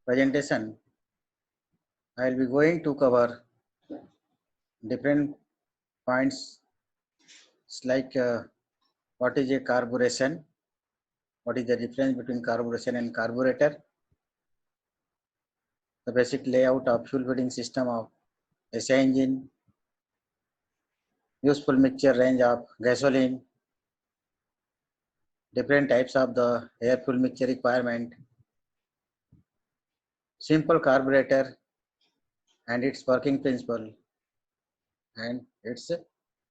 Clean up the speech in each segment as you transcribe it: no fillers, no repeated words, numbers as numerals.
Presentation, I will be going to cover different points like what is a carburation, what is the difference between carburation and carburetor, the basic layout of fuel feeding system of SI engine, useful mixture range of gasoline, different types of the air fuel mixture requirement, simple carburetor and its working principle and its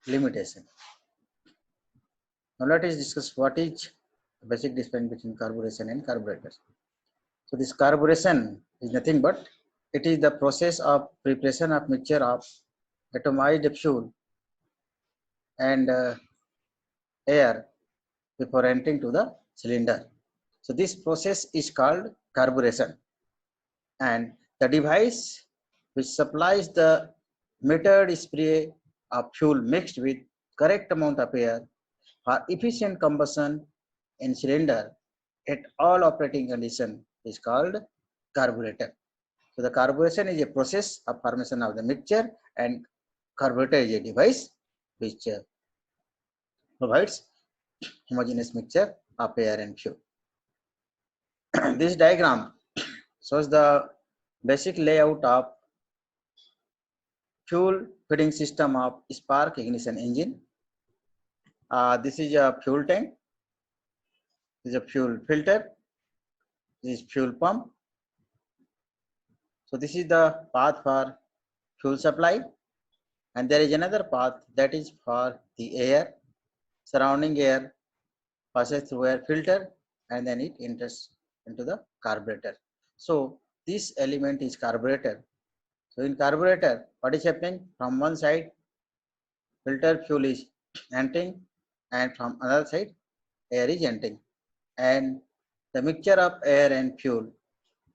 limitation. Now let us discuss what is the basic difference between carburation and carburetor. So this carburation is nothing but it is the process of preparation of mixture of atomized fuel and air before entering to the cylinder. So this process is called carburation, and the device which supplies the metered spray of fuel mixed with correct amount of air for efficient combustion in cylinder at all operating condition is called carburetor. So the carburation is a process of formation of the mixture, and carburetor is a device which provides homogeneous mixture of air and fuel. This diagram shows the basic layout of fuel feeding system of spark ignition engine. This is a fuel tank, this is a fuel filter, this is fuel pump. So this is the path for fuel supply, and there is another path that is for the air. Surrounding air passes through air filter and then it enters into the carburetor. So this element is carburetor. So in carburetor, what is happening? From one side, filter fuel is entering, and from another side, air is entering, and the mixture of air and fuel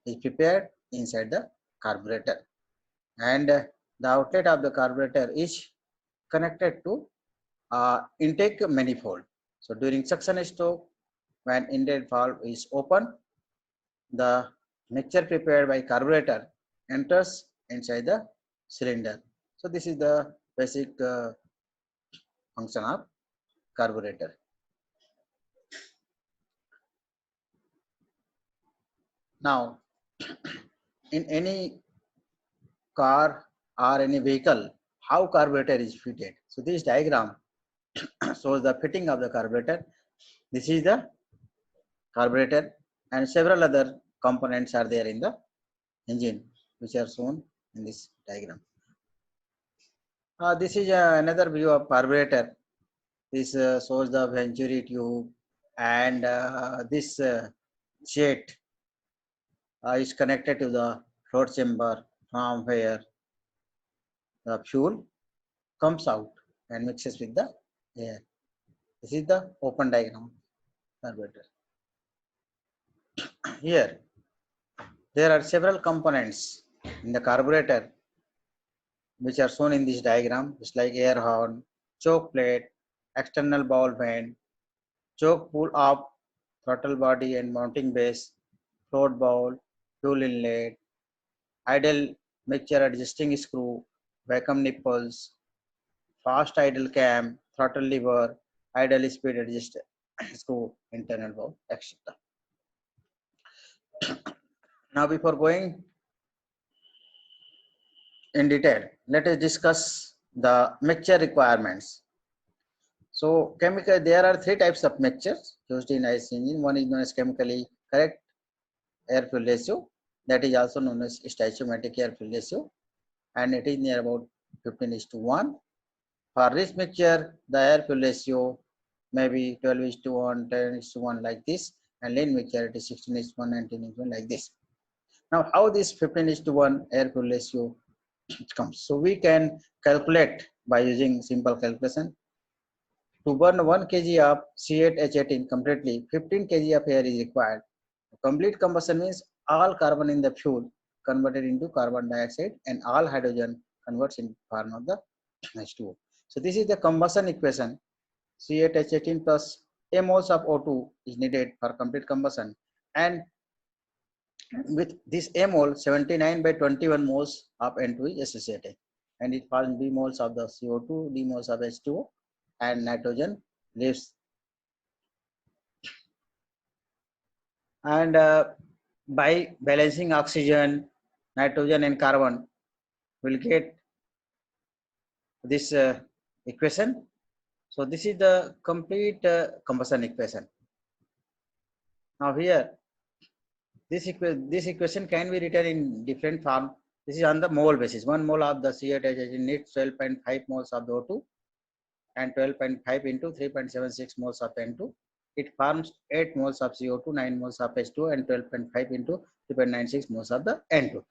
is prepared inside the carburetor, and the outlet of the carburetor is connected to intake manifold. So during suction stroke, when intake valve is open, the mixture prepared by carburetor enters inside the cylinder. So this is the basic function of carburetor. Now, in any car or any vehicle, how carburetor is fitted? So this diagram shows the fitting of the carburetor. This is the carburetor, and several other components are there in the engine, which are shown in this diagram. This is another view of carburetor. This shows the venturi tube, and this jet is connected to the float chamber from where the fuel comes out and mixes with the air. This is the open diagram carburetor. Here, there are several components in the carburetor which are shown in this diagram, just like air horn, choke plate, external ball vent, choke pull up, throttle body and mounting base, float bowl, fuel inlet, idle mixture adjusting screw, vacuum nipples, fast idle cam, throttle lever, idle speed adjuster screw, internal valve, etc. Now before going in detail, let us discuss the mixture requirements. So chemical, there are three types of mixtures used in IC engine. One is known as chemically correct air fuel ratio, that is also known as stoichiometric air fuel ratio, and it is near about 15:1. For this mixture, the air fuel ratio may be 12:1, 10:1 like this, and lean mixture it is 16:1, 19:1 like this. Now, how this 15:1 air fuel ratio comes? So we can calculate by using simple calculation. To burn 1 kg of C8H18 completely, 15 kg of air is required. Complete combustion means all carbon in the fuel converted into carbon dioxide and all hydrogen converts in form of the H2O. So this is the combustion equation. C8H18 plus A moles of O2 is needed for complete combustion, and With this A mole, 79 by 21 moles of N2 is associated, and it forms B moles of the CO2, D moles of H2O, and nitrogen leaves. And by balancing oxygen, nitrogen, and carbon, we'll get this equation. So this is the complete combustion equation. Now here, this equation can be written in different form. This is on the mole basis. 1 mole of the C8H needs 12.5 moles of the O2 and 12.5 into 3.76 moles of N2. It forms 8 moles of CO2, 9 moles of H2, and 12.5 into 3.96 moles of the N2.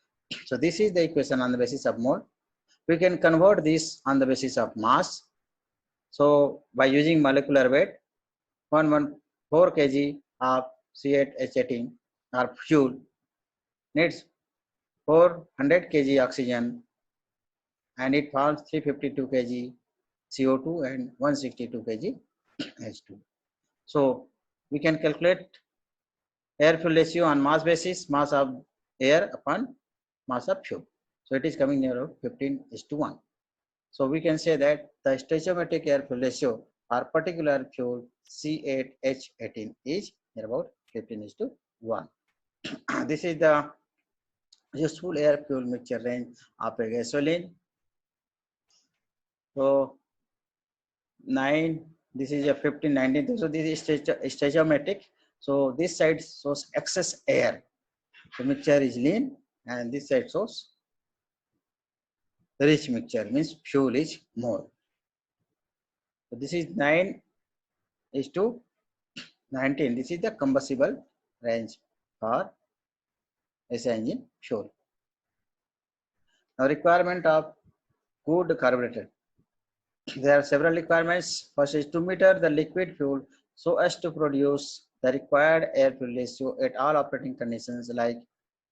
So this is the equation on the basis of mole. We can convert this on the basis of mass. So by using molecular weight, 114 kg of C8H18 or fuel needs 400 kg oxygen, and it forms 352 kg CO2 and 162 kg H2. So we can calculate air fuel ratio on mass basis, mass of air upon mass of fuel. So it is coming near 15:1. So we can say that the stoichiometric air fuel ratio for particular fuel C8H18 is near about 15:1. This is the useful air fuel mixture range of a gasoline. So 9, this is a 15, 19. So this is stoichiometric. So this side shows excess air. The mixture is lean, and this side shows rich mixture, means fuel is more. So this is 9:19. This is the combustible range for SI engine fuel. Now requirement of good carburetor. There are several requirements. First is to meter the liquid fuel so as to produce the required air fuel ratio at all operating conditions, like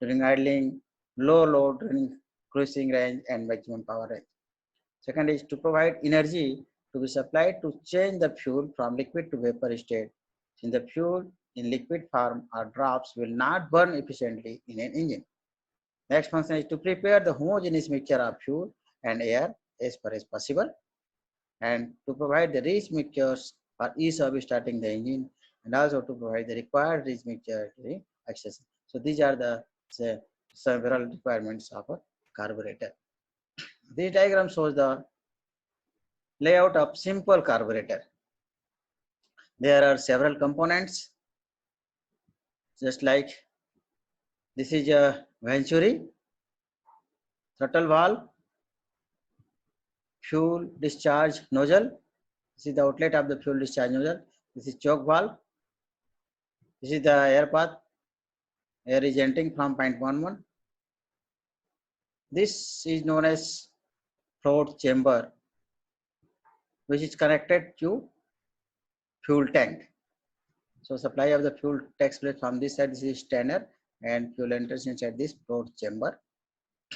during idling, low load, during cruising range, and maximum power range. Second is to provide energy to be supplied to change the fuel from liquid to vapor state, since the fuel in liquid form or drops will not burn efficiently in an engine. Next function is to prepare the homogeneous mixture of fuel and air as far as possible, and to provide the rich mixtures for ease of starting the engine, and also to provide the required rich mixture during access. So these are the several requirements of a carburetor. This diagram shows the layout of simple carburetor. There are several components, just like this is a venturi, throttle valve, fuel discharge nozzle. This is the outlet of the fuel discharge nozzle. This is choke valve. This is the air path. Air is entering from point 11. This is known as float chamber, which is connected to fuel tank. So supply of the fuel takes place from this side. This is standard, and fuel enters inside this float chamber.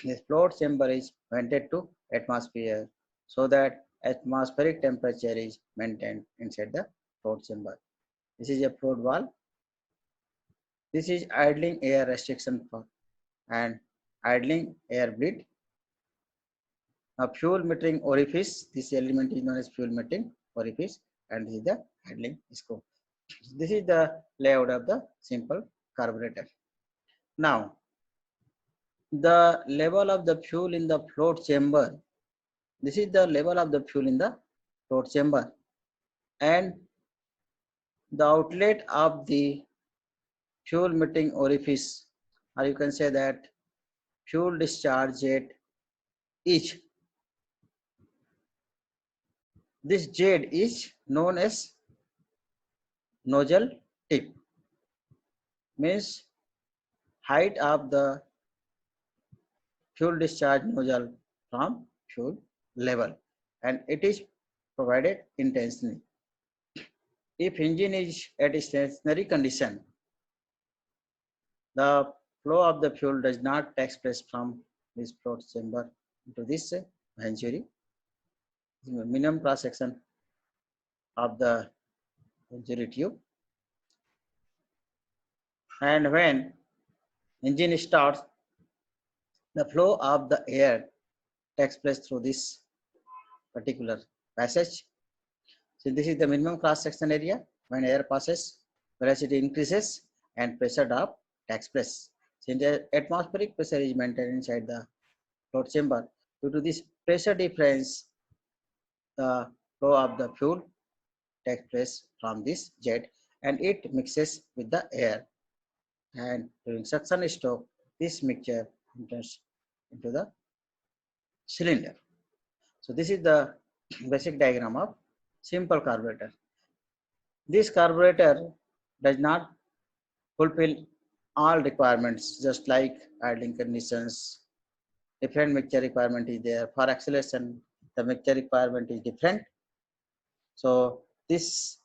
This float chamber is vented to atmosphere so that atmospheric temperature is maintained inside the float chamber. This is a float valve. This is idling air restriction for and idling air bleed. A fuel metering orifice. This element is known as fuel metering orifice, and this is the idling scope. This is the layout of the simple carburetor. Now, the level of the fuel in the float chamber. This is the level of the fuel in the float chamber, and the outlet of the fuel metering orifice, or you can say that fuel discharge jet each. This jet is known as nozzle tip, means height of the fuel discharge nozzle from fuel level, and it is provided intentionally. If engine is at a stationary condition, the flow of the fuel does not take place from this float chamber into this venturi. Minimum cross section of the venturi tube, and when engine starts, the flow of the air takes place through this particular passage. So this is the minimum cross-section area. When air passes, velocity increases and pressure drop takes place. So the atmospheric pressure is maintained inside the float chamber. Due to this pressure difference, the flow of the fuel takes place from this jet and it mixes with the air. And during suction stroke, this mixture enters into the cylinder. So this is the basic diagram of simple carburetor. This carburetor does not fulfill all requirements, just like idling conditions. Different mixture requirement is there. For acceleration, the mixture requirement is different. So this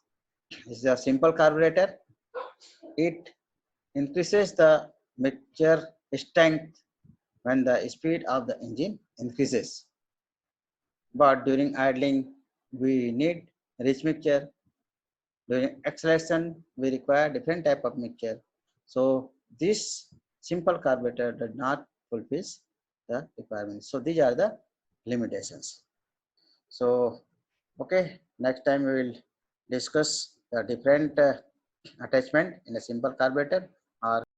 is a simple carburetor. It increases the mixture strength when the speed of the engine increases. But during idling, we need rich mixture. During acceleration, we require different type of mixture. So this simple carburetor does not fulfill the requirements. So these are the limitations. So okay, next time we will discuss the different attachment in a simple carburetor or